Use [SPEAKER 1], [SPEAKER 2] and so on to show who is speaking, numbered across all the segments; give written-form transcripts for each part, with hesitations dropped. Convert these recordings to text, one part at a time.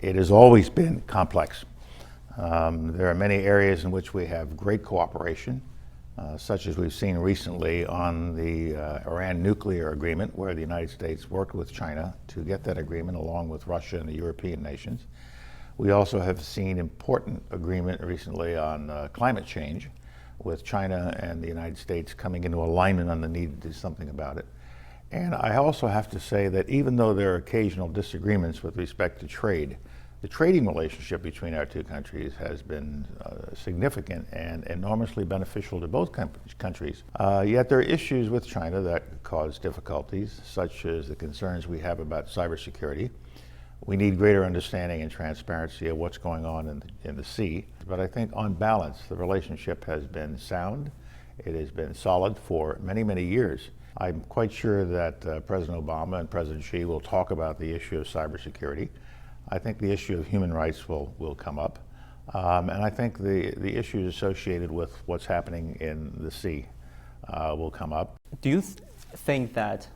[SPEAKER 1] it has always been complex. There are many areas in which we have great cooperation, such as we've seen recently on the Iran nuclear agreement, where the United States worked with China to get that agreement along with Russia and the European nations. We also have seen important agreement recently on climate change, with China and the United States coming into alignment on the need to do something about it. And I also have to say that even though there are occasional disagreements with respect to trade, the trading relationship between our two countries has been significant and enormously beneficial to both countries. Yet there are issues with China that cause difficulties, such as the concerns we have about cybersecurity. We need greater understanding and transparency of what's going on in the sea. But I think on balance, the relationship has been sound. It has been solid for many, many years. I'm quite sure that President Obama and President Xi will talk about the issue of cybersecurity. I think the issue of human rights will come up. And I think the issues associated with what's happening in the sea will come up.
[SPEAKER 2] Do you think that,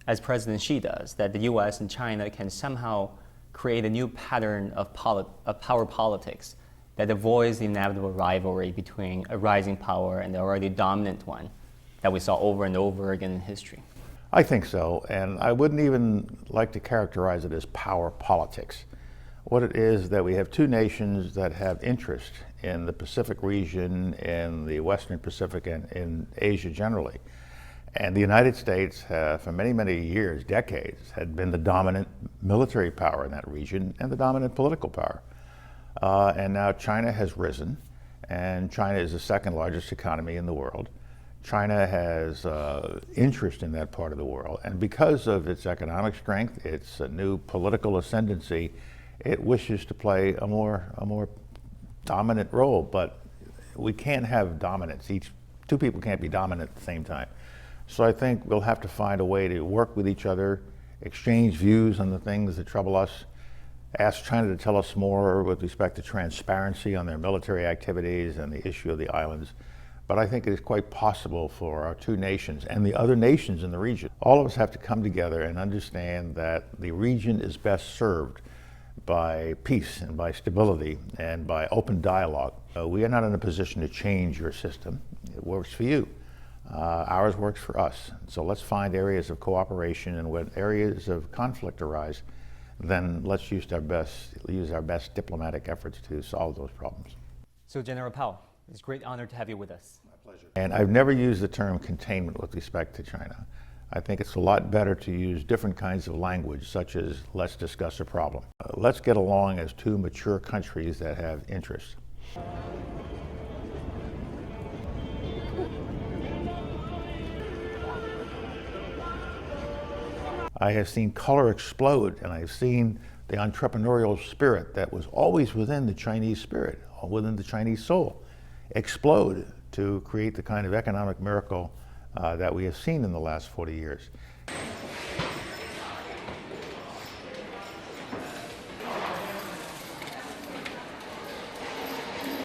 [SPEAKER 2] as President Xi does, that the U.S. and China can somehow create a new pattern of power politics that avoids the inevitable rivalry between a rising power and the already dominant one that we saw over and over again in history?
[SPEAKER 1] I think so, and I wouldn't even like to characterize it as power politics. What it is that we have two nations that have interest in the Pacific region, in the Western Pacific, and in Asia generally. And the United States, for many, many years, decades, had been the dominant military power in that region and the dominant political power. And now China has risen, and China is the second largest economy in the world. China has interest in that part of the world, and because of its economic strength, its new political ascendancy, it wishes to play a more dominant role. But we can't have dominance. Two people can't be dominant at the same time. So I think we'll have to find a way to work with each other, exchange views on the things that trouble us, ask China to tell us more with respect to transparency on their military activities and the issue of the islands. But I think it is quite possible for our two nations and the other nations in the region, all of us have to come together and understand that the region is best served by peace and by stability and by open dialogue. We are not in a position to change your system. It works for you. Ours works for us. So let's find areas of cooperation, and when areas of conflict arise, then let's use our best diplomatic efforts to solve those problems.
[SPEAKER 2] So General Powell, it's a great honor to have you with us.
[SPEAKER 1] My pleasure. And I've never used the term containment with respect to China. I think it's a lot better to use different kinds of language, such as let's discuss a problem. Let's get along as two mature countries that have interests. I have seen color explode, and I've seen the entrepreneurial spirit that was always within the Chinese spirit, within the Chinese soul, explode to create the kind of economic miracle that we have seen in the last 40 years.